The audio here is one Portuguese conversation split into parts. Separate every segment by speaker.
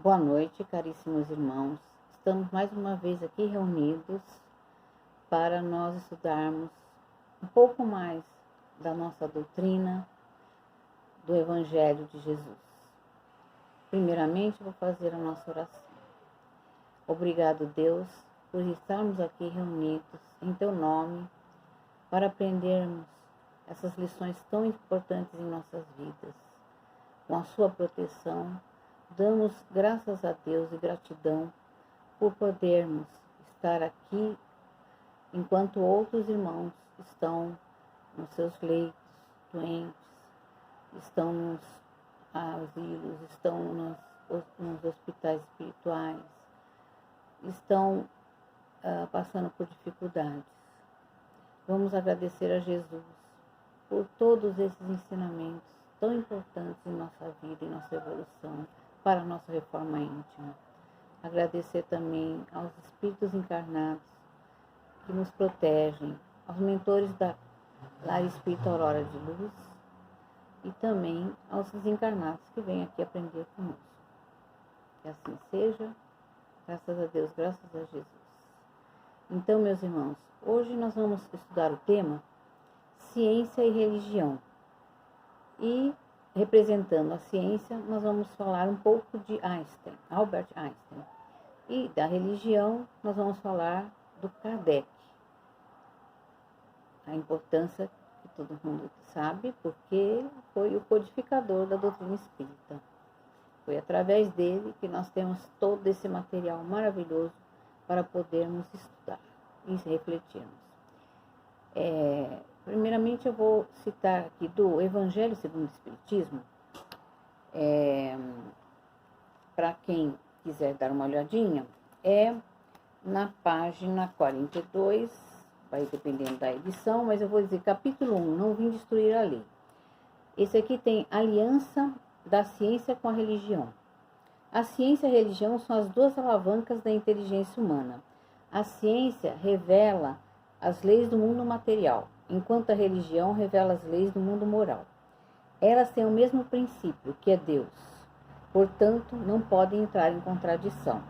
Speaker 1: Boa noite, caríssimos irmãos. Estamos mais uma vez aqui reunidos para nós estudarmos um pouco mais da nossa doutrina do Evangelho de Jesus. Primeiramente, vou fazer a nossa oração. Obrigado, Deus, por estarmos aqui reunidos em Teu nome para aprendermos essas lições tão importantes em nossas vidas. Com a Sua proteção, damos graças a Deus e gratidão por podermos estar aqui enquanto outros irmãos estão nos seus leitos doentes, estão nos asilos, estão nos hospitais espirituais, estão passando por dificuldades. Vamos agradecer a Jesus por todos esses ensinamentos tão importantes em nossa vida, em nossa evolução, para a nossa reforma íntima. Agradecer também aos espíritos encarnados que nos protegem, aos mentores da Lar Espírita Aurora de Luz e também aos desencarnados que vêm aqui aprender conosco. Que assim seja, graças a Deus, graças a Jesus. Então, meus irmãos, hoje nós vamos estudar o tema Ciência e Religião. E representando a ciência, nós vamos falar um pouco de Einstein, Albert Einstein. E da religião, nós vamos falar do Kardec. A importância que todo mundo sabe, porque foi o codificador da doutrina espírita. Foi através dele que nós temos todo esse material maravilhoso para podermos estudar e refletirmos. Primeiramente, eu vou citar aqui do Evangelho segundo o Espiritismo. Para quem quiser dar uma olhadinha, na página 42, vai dependendo da edição, mas eu vou dizer capítulo 1, não vim destruir a lei. Esse aqui tem aliança da ciência com a religião. A ciência e a religião são as duas alavancas da inteligência humana. A ciência revela as leis do mundo material, enquanto a religião revela as leis do mundo moral. Elas têm o mesmo princípio, que é Deus. Portanto, não podem entrar em contradição.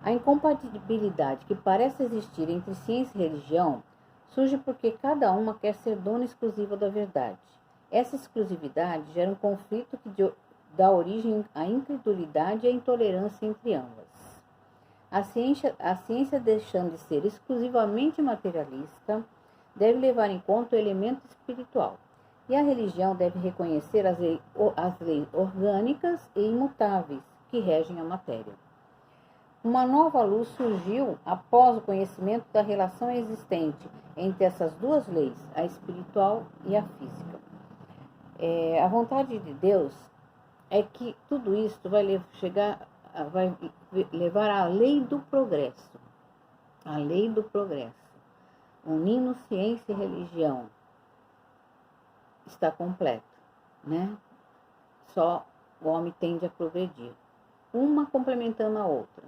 Speaker 1: A incompatibilidade que parece existir entre ciência e religião surge porque cada uma quer ser dona exclusiva da verdade. Essa exclusividade gera um conflito que dá origem à incredulidade e à intolerância entre ambas. A ciência, deixando de ser exclusivamente materialista, deve levar em conta o elemento espiritual. E a religião deve reconhecer as leis orgânicas e imutáveis que regem a matéria. Uma nova luz surgiu após o conhecimento da relação existente entre essas duas leis, a espiritual e a física. A vontade de Deus é que tudo isso vai levar à lei do progresso. A lei do progresso. Unindo ciência e religião está completo, né? Só o homem tende a progredir. Uma complementando a outra.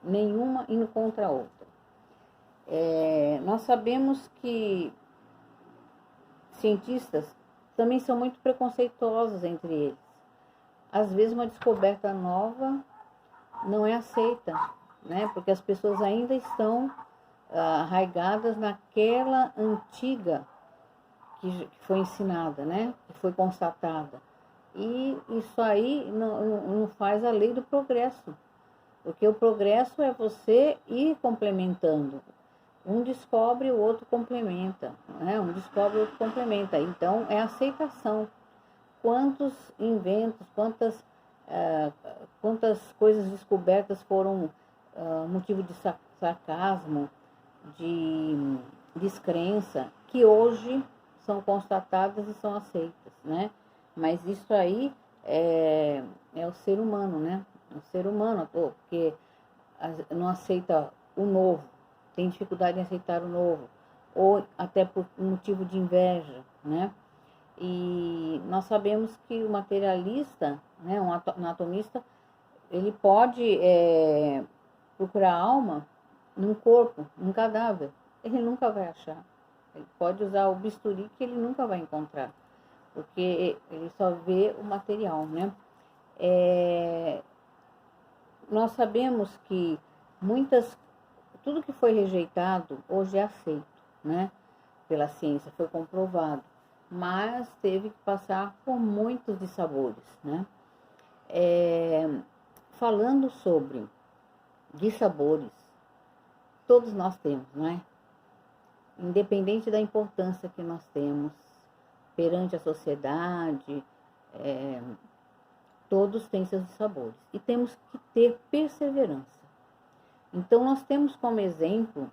Speaker 1: Nenhuma indo contra a outra. Nós sabemos que cientistas também são muito preconceituosos entre eles. Às vezes uma descoberta nova não é aceita, né? Porque as pessoas ainda estão arraigadas naquela antiga que foi ensinada, né? Que foi constatada. E isso aí não faz a lei do progresso. Porque o progresso é você ir complementando. Um descobre, o outro complementa. Né? Um descobre, o outro complementa. Então, é aceitação. Quantos inventos, quantas coisas descobertas foram motivo de sarcasmo, de descrença, que hoje são constatadas e são aceitas, né? Mas isso aí é o ser humano, né? O ser humano, porque não aceita o novo, tem dificuldade em aceitar o novo, ou até por motivo de inveja, né? E nós sabemos que o materialista, né, um anatomista, ele pode procurar alma num corpo, num cadáver. Ele nunca vai achar. Ele pode usar o bisturi que ele nunca vai encontrar, porque ele só vê o material, né? nós sabemos que tudo que foi rejeitado hoje é aceito, né? Pela ciência, foi comprovado, mas teve que passar por muitos dissabores, né? Falando sobre dissabores, todos nós temos, não é? Independente da importância que nós temos perante a sociedade, todos têm seus dissabores. E temos que ter perseverança. Então, nós temos como exemplo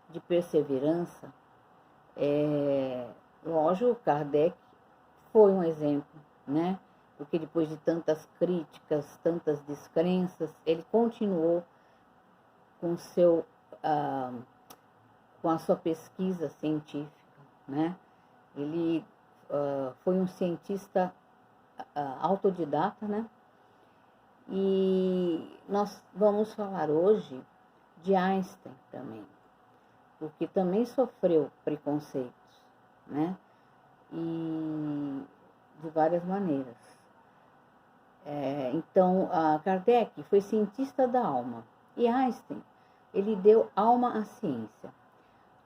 Speaker 1: de perseverança, lógico, Kardec foi um exemplo, né? Porque depois de tantas críticas, tantas descrenças, ele continuou com com a sua pesquisa científica, né? Ele foi um cientista autodidata, né? E nós vamos falar hoje de Einstein também, porque também sofreu preconceitos, né? E de várias maneiras. Então, Kardec foi cientista da alma e Einstein, ele deu alma à ciência.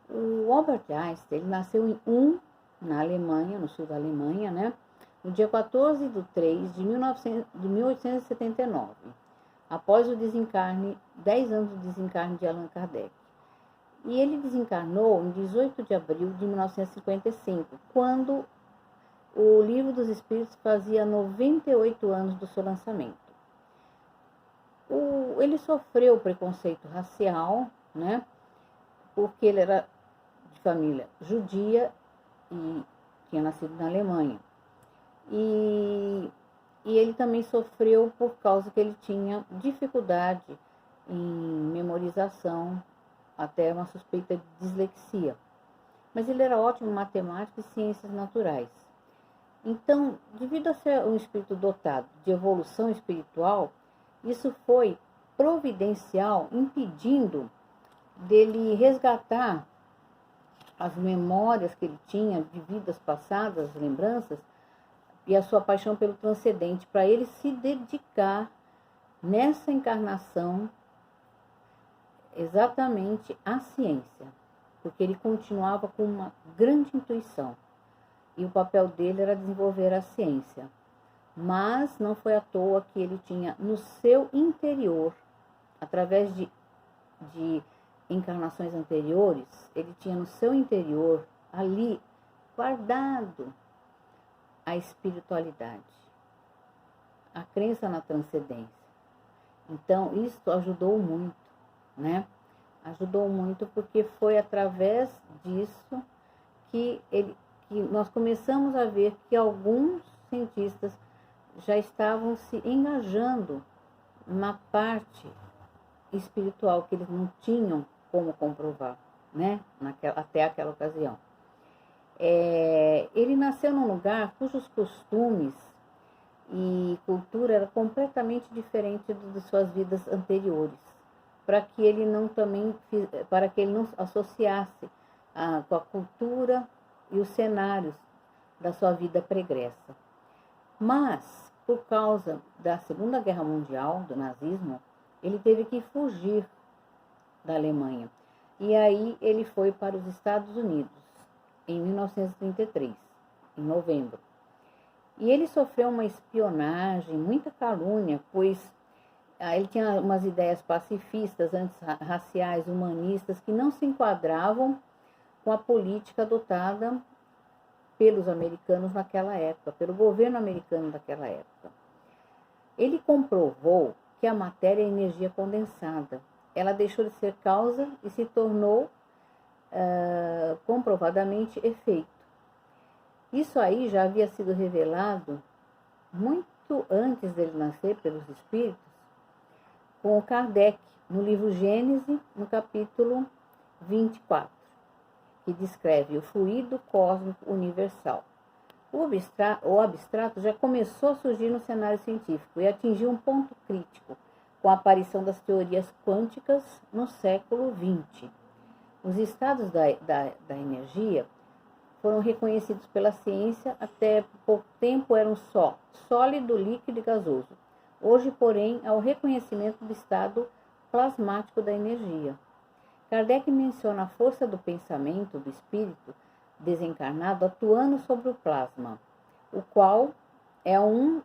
Speaker 1: O Albert Einstein, ele nasceu em Ulm, na Alemanha, no sul da Alemanha, né? No dia 14 de 3 de 1879, após o desencarne, 10 anos do desencarne de Allan Kardec. E ele desencarnou em 18 de abril de 1955, quando o Livro dos Espíritos fazia 98 anos do seu lançamento. Ele sofreu preconceito racial, né? Porque ele era de família judia e tinha nascido na Alemanha. E ele também sofreu por causa que ele tinha dificuldade em memorização, até uma suspeita de dislexia. Mas ele era ótimo em matemática e ciências naturais. Então, devido a ser um espírito dotado de evolução espiritual, isso foi providencial, impedindo dele resgatar as memórias que ele tinha de vidas passadas, lembranças, e a sua paixão pelo transcendente, para ele se dedicar nessa encarnação exatamente à ciência, porque ele continuava com uma grande intuição e o papel dele era desenvolver a ciência. Mas não foi à toa que ele tinha no seu interior, através de encarnações anteriores, ele tinha no seu interior ali guardado a espiritualidade, a crença na transcendência. Então, isso ajudou muito, né? Ajudou muito porque foi através disso que nós começamos a ver que alguns cientistas já estavam se engajando na parte espiritual que eles não tinham como comprovar, né? Até aquela ocasião. Ele nasceu num lugar cujos costumes e cultura era completamente diferente de suas vidas anteriores, para que ele não associasse com a cultura e os cenários da sua vida pregressa. Mas, por causa da Segunda Guerra Mundial, do nazismo, ele teve que fugir da Alemanha. E aí ele foi para os Estados Unidos, em 1933, em novembro. E ele sofreu uma espionagem, muita calúnia, pois ele tinha umas ideias pacifistas, antirraciais, humanistas, que não se enquadravam com a política adotada pelos americanos naquela época, pelo governo americano daquela época. Ele comprovou que a matéria é energia condensada. Ela deixou de ser causa e se tornou comprovadamente efeito. Isso aí já havia sido revelado muito antes dele nascer pelos espíritos, com o Kardec, no livro Gênese, no capítulo 24, que descreve o fluido cósmico universal. O abstrato já começou a surgir no cenário científico e atingiu um ponto crítico com a aparição das teorias quânticas no século XX. Os estados da energia foram reconhecidos pela ciência, até pouco tempo eram só sólido, líquido e gasoso. Hoje, porém, ao reconhecimento do estado plasmático da energia. Kardec menciona a força do pensamento do espírito desencarnado atuando sobre o plasma, o qual é um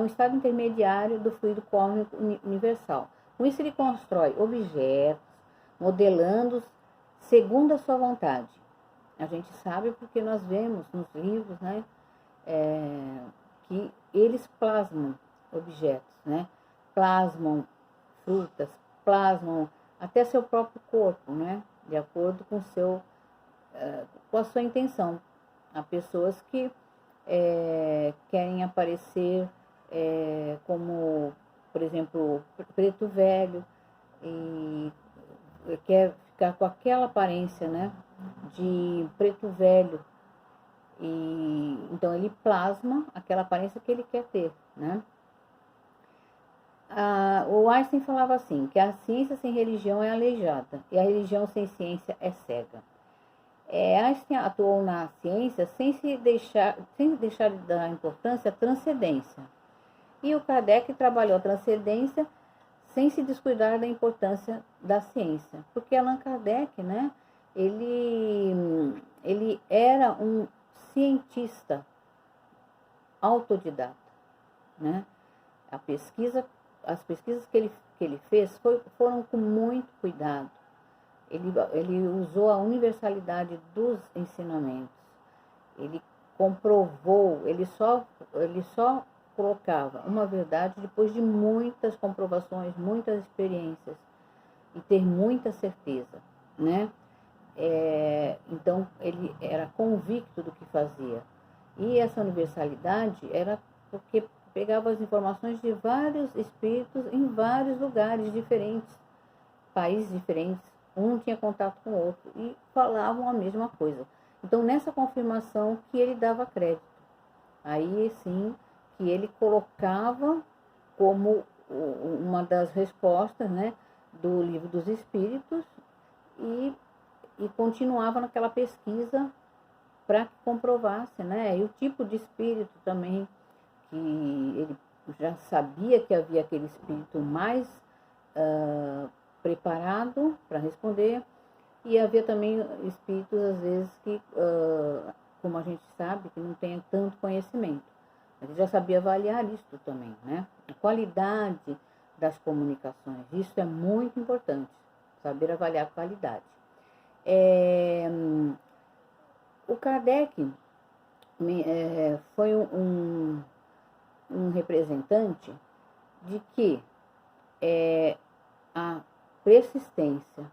Speaker 1: estado intermediário do fluido cósmico universal. Com isso, ele constrói objetos, modelando-os segundo a sua vontade. A gente sabe porque nós vemos nos livros, né, que eles plasmam objetos, né? Plasmam frutas, plasmam até seu próprio corpo, né? De acordo com a sua intenção. Há pessoas que querem aparecer como, por exemplo, preto velho, e quer ficar com aquela aparência, né, de preto velho, e então ele plasma aquela aparência que ele quer ter, né? O Einstein falava assim, que a ciência sem religião é aleijada e a religião sem ciência é cega. Einstein atuou na ciência sem deixar de dar importância à transcendência. E o Kardec trabalhou a transcendência sem se descuidar da importância da ciência. Porque Allan Kardec, né, ele era um cientista autodidata, né? As pesquisas que ele fez foram com muito cuidado. Ele usou a universalidade dos ensinamentos. Ele comprovou, ele só colocava uma verdade depois de muitas comprovações, muitas experiências e ter muita certeza, né? Então ele era convicto do que fazia. E essa universalidade era porque pegava as informações de vários espíritos em vários lugares diferentes, países diferentes, um tinha contato com o outro e falavam a mesma coisa. Então, nessa confirmação que ele dava crédito, aí sim que ele colocava como uma das respostas, né, do Livro dos Espíritos e continuava naquela pesquisa para que comprovasse, né, e o tipo de espírito também, que ele já sabia que havia aquele espírito mais preparado para responder, e havia também espíritos, às vezes, que, como a gente sabe, que não tem tanto conhecimento. Ele já sabia avaliar isso também, né? A qualidade das comunicações, isso é muito importante, saber avaliar a qualidade. O Kardec foi um representante de que a persistência,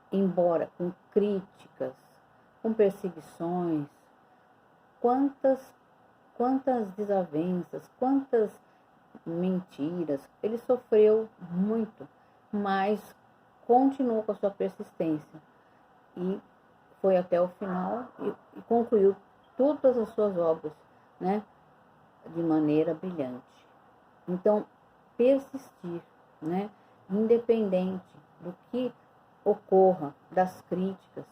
Speaker 1: embora com críticas, com perseguições, quantas desavenças, quantas mentiras, ele sofreu muito, mas continuou com a sua persistência e foi até o final e concluiu todas as suas obras, né, de maneira brilhante. Então, persistir, né, independente do que ocorra, das críticas,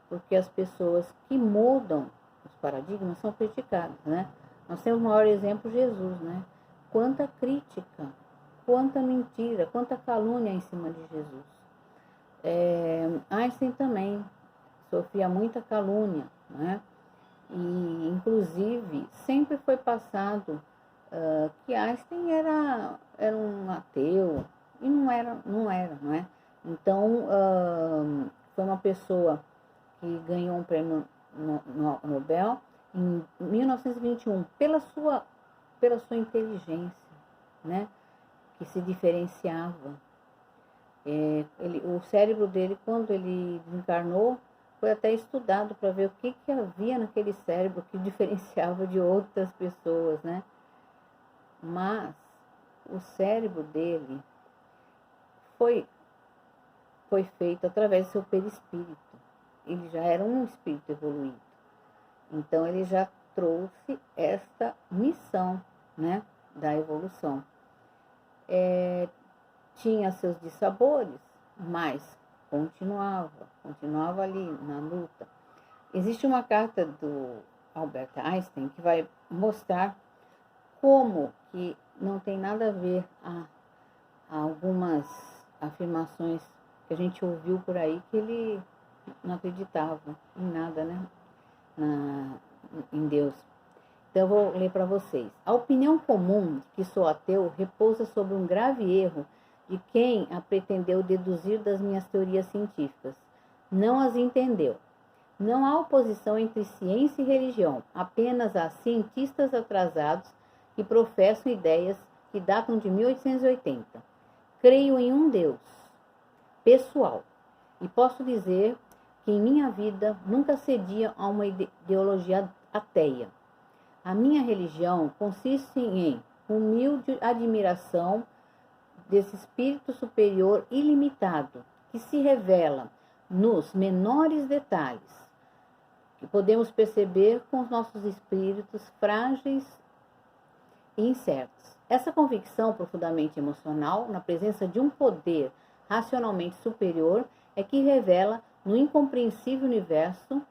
Speaker 1: porque as pessoas que mudam os paradigmas são criticadas, né? Nós temos o maior exemplo, Jesus, né? Quanta crítica, quanta mentira, quanta calúnia em cima de Jesus. Einstein também sofria muita calúnia, né? E, inclusive, sempre foi passado que Einstein era um ateu, e não era, não é? Então, foi uma pessoa que ganhou um prêmio Nobel em 1921 pela sua inteligência, né? Que se diferenciava. O cérebro dele, quando ele desencarnou, foi até estudado para ver o que havia naquele cérebro que diferenciava de outras pessoas, né? Mas o cérebro dele foi feito através do seu perispírito. Ele já era um espírito evoluído. Então, ele já trouxe esta missão, né, da evolução. Tinha seus dissabores, mas continuava ali na luta. Existe uma carta do Albert Einstein que vai mostrar como que não tem nada a ver a algumas afirmações que a gente ouviu por aí, que ele não acreditava em nada, né? Em Deus. Então eu vou ler para vocês. A opinião comum de que sou ateu repousa sobre um grave erro de quem a pretendeu deduzir das minhas teorias científicas. Não as entendeu. Não há oposição entre ciência e religião, apenas há cientistas atrasados que professam ideias que datam de 1880. Creio em um Deus pessoal e posso dizer que em minha vida nunca cedia a uma ideologia ateia. A minha religião consiste em humilde admiração desse espírito superior ilimitado, que se revela nos menores detalhes, que podemos perceber com os nossos espíritos frágeis e incertos. Essa convicção profundamente emocional, na presença de um poder racionalmente superior, é que revela no incompreensível universo,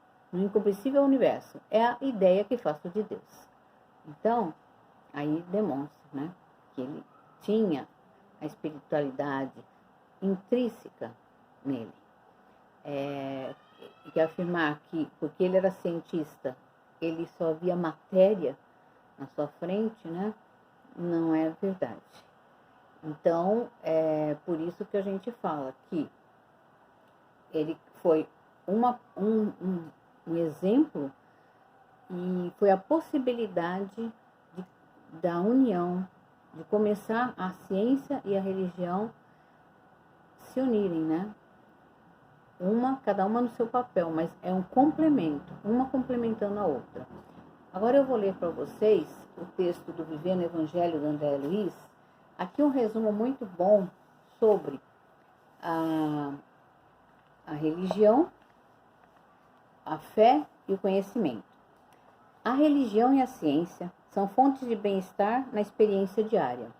Speaker 1: é a ideia que faço de Deus. Então, aí demonstra, né, que ele tinha a espiritualidade intrínseca nele. Que afirmar que, porque ele era cientista, ele só via matéria na sua frente, né, não é verdade. Então, é por isso que a gente fala que ele foi um exemplo e foi a possibilidade da união, de começar a ciência e a religião se unirem, né? Cada uma no seu papel, mas é um complemento, uma complementando a outra. Agora eu vou ler para vocês o texto do Vivendo o Evangelho do André Luiz. Aqui um resumo muito bom sobre a religião, a fé e o conhecimento. A religião e a ciência são fontes de bem-estar na experiência diária.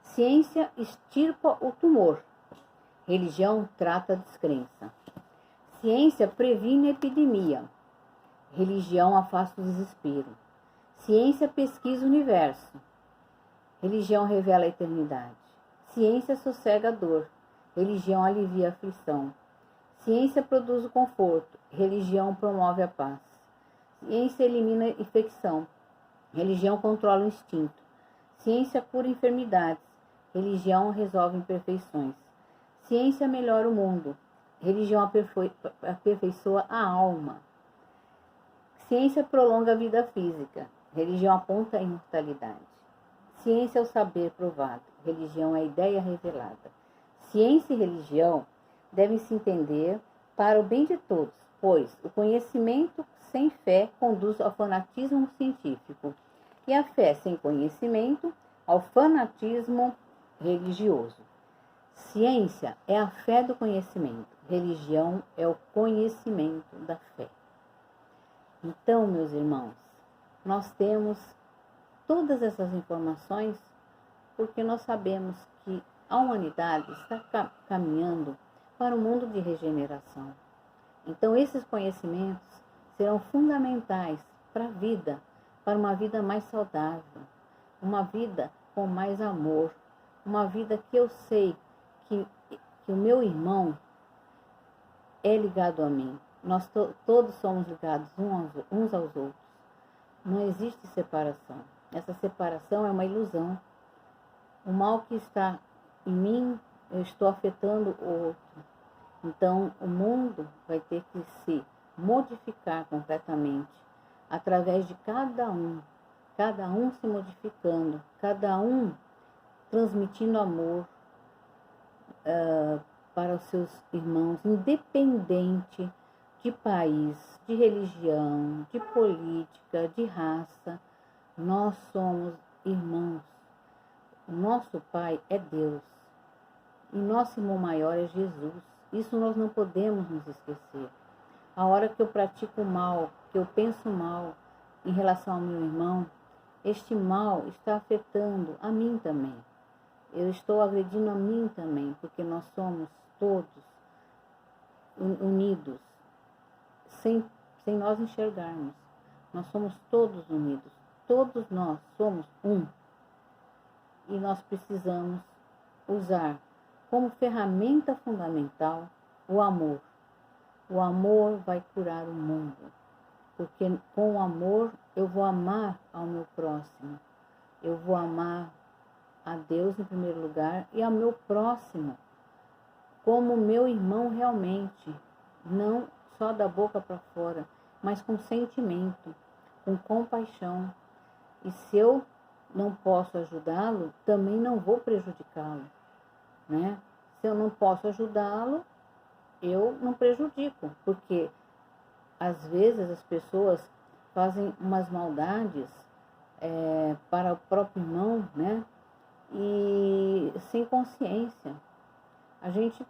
Speaker 1: Ciência extirpa o tumor. Religião trata a descrença. Ciência previne a epidemia. Religião afasta o desespero. Ciência pesquisa o universo. Religião revela a eternidade. Ciência sossega a dor. Religião alivia a aflição. Ciência produz o conforto. Religião promove a paz. Ciência elimina a infecção. Religião controla o instinto. Ciência cura enfermidades. Religião resolve imperfeições. Ciência melhora o mundo. Religião aperfeiçoa a alma. Ciência prolonga a vida física. Religião aponta a imortalidade. Ciência é o saber provado. Religião é a ideia revelada. Ciência e religião devem se entender para o bem de todos, pois o conhecimento sem fé conduz ao fanatismo científico e a fé sem conhecimento ao fanatismo religioso. Ciência é a fé do conhecimento, religião é o conhecimento da fé. Então, meus irmãos, nós temos todas essas informações porque nós sabemos que a humanidade está caminhando para um mundo de regeneração. Então, esses conhecimentos serão fundamentais para a vida, para uma vida mais saudável, uma vida com mais amor, uma vida que eu sei que o meu irmão é ligado a mim. Nós todos somos ligados uns aos outros. Não existe separação. Essa separação é uma ilusão. O mal que está em mim, eu estou afetando o outro. Então, o mundo vai ter que se modificar completamente através de cada um se modificando, cada um transmitindo amor para os seus irmãos, independente de país, de religião, de política, de raça. Nós somos irmãos. O nosso Pai é Deus. E nosso irmão maior é Jesus. Isso nós não podemos nos esquecer. A hora que eu pratico mal, que eu penso mal em relação ao meu irmão, este mal está afetando a mim também. Eu estou agredindo a mim também, porque nós somos todos unidos, sem nós enxergarmos. Nós somos todos unidos. Todos nós somos um. e nós precisamos usar como ferramenta fundamental o amor. O amor vai curar o mundo, porque com o amor eu vou amar ao meu próximo, eu vou amar a Deus em primeiro lugar e ao meu próximo, como meu irmão realmente, não só da boca para fora, mas com sentimento, com compaixão. E se eu não posso ajudá-lo, também não vou prejudicá-lo, né? Se eu não posso ajudá-lo, eu não prejudico, porque às vezes as pessoas fazem umas maldades para o próprio irmão, né? E sem consciência. A gente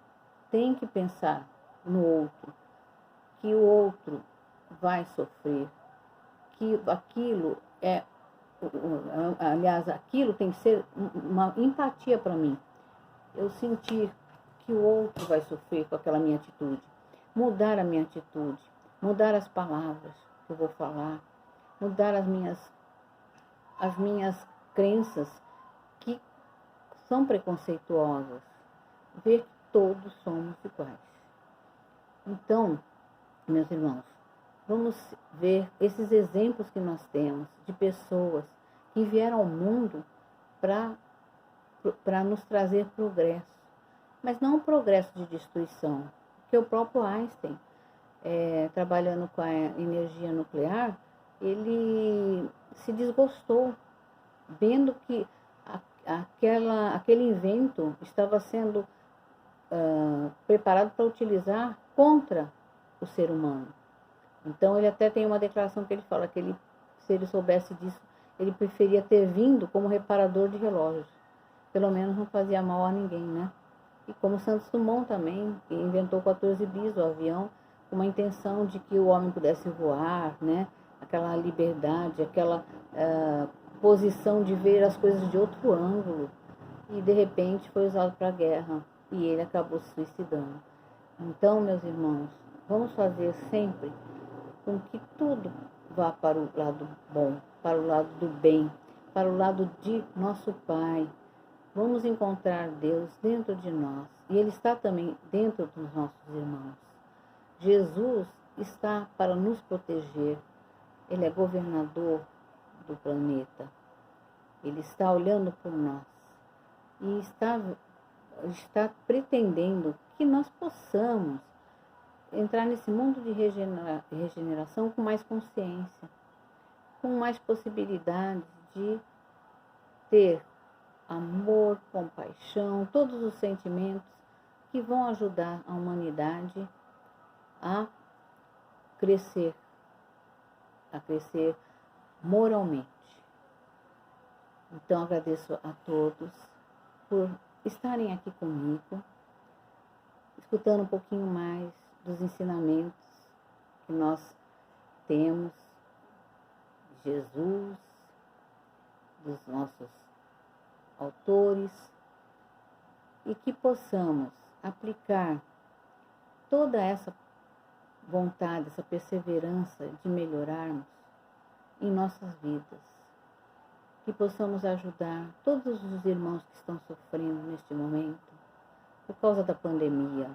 Speaker 1: tem que pensar no outro, que o outro vai sofrer, que aquilo aliás, aquilo tem que ser uma empatia para mim. Eu sentir que o outro vai sofrer com aquela minha atitude, mudar a minha atitude, mudar as palavras que eu vou falar, mudar as minhas crenças que são preconceituosas, ver que todos somos iguais. Então, meus irmãos, vamos ver esses exemplos que nós temos de pessoas que vieram ao mundo para nos trazer progresso, mas não um progresso de destruição, porque o próprio Einstein, trabalhando com a energia nuclear, ele se desgostou, vendo que aquele invento estava sendo preparado para utilizar contra o ser humano. Então ele até tem uma declaração que ele fala que se ele soubesse disso, ele preferia ter vindo como reparador de relógios. Pelo menos não fazia mal a ninguém, né? E como Santos Dumont também, que inventou 14 bis, o avião, com uma intenção de que o homem pudesse voar, né? Aquela liberdade, aquela posição de ver as coisas de outro ângulo. E de repente foi usado para a guerra e ele acabou se suicidando. Então, meus irmãos, vamos fazer sempre com que tudo vá para o lado bom, para o lado do bem, para o lado de nosso Pai. Vamos encontrar Deus dentro de nós e Ele está também dentro dos nossos irmãos. Jesus está para nos proteger. Ele é governador do planeta. Ele está olhando por nós e está pretendendo que nós possamos entrar nesse mundo de regeneração com mais consciência, com mais possibilidades de ter amor, compaixão, todos os sentimentos que vão ajudar a humanidade a crescer moralmente. Então agradeço a todos por estarem aqui comigo, escutando um pouquinho mais dos ensinamentos que nós temos de Jesus, dos nossos autores, e que possamos aplicar toda essa vontade, essa perseverança de melhorarmos em nossas vidas, que possamos ajudar todos os irmãos que estão sofrendo neste momento por causa da pandemia,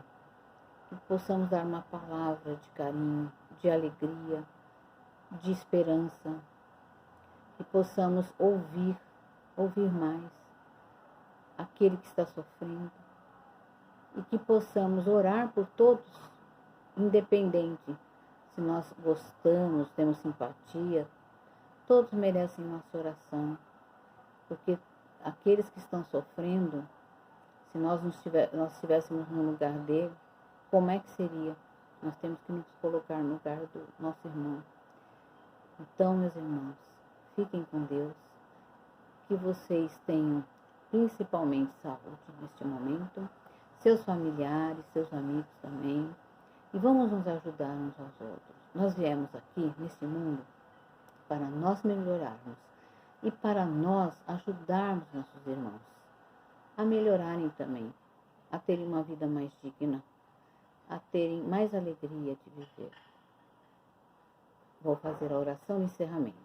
Speaker 1: que possamos dar uma palavra de carinho, de alegria, de esperança, que possamos ouvir mais aquele que está sofrendo e que possamos orar por todos, independente se nós gostamos, temos simpatia, todos merecem nossa oração, porque aqueles que estão sofrendo, se nós estivéssemos no lugar dele, como é que seria? Nós temos que nos colocar no lugar do nosso irmão. Então, meus irmãos, fiquem com Deus, que vocês tenham principalmente saúde neste momento, seus familiares, seus amigos também, e vamos nos ajudar uns aos outros. Nós viemos aqui neste mundo para nós melhorarmos e para nós ajudarmos nossos irmãos a melhorarem também, a terem uma vida mais digna, a terem mais alegria de viver. Vou fazer a oração de encerramento.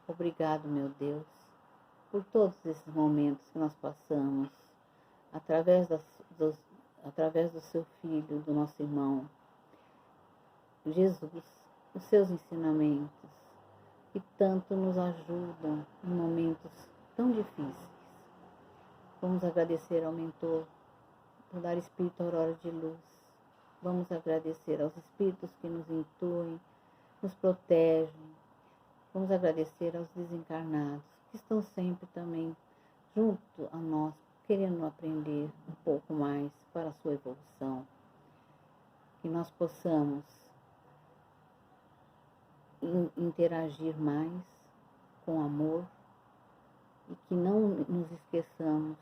Speaker 1: Obrigado, meu Deus, por todos esses momentos que nós passamos, através do seu Filho, do nosso irmão, Jesus, os seus ensinamentos, que tanto nos ajudam em momentos tão difíceis. Vamos agradecer ao mentor por dar espírito aurora de luz. Vamos agradecer aos espíritos que nos intuem, nos protegem. Vamos agradecer aos desencarnados, que estão sempre também junto a nós, querendo aprender um pouco mais para a sua evolução. Que nós possamos interagir mais com amor e que não nos esqueçamos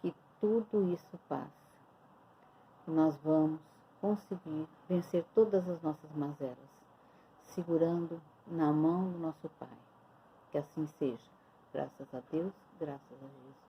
Speaker 1: que tudo isso passa. Que nós vamos conseguir vencer todas as nossas mazelas, segurando na mão do nosso Pai. Que assim seja. Graças a Deus, graças a Jesus.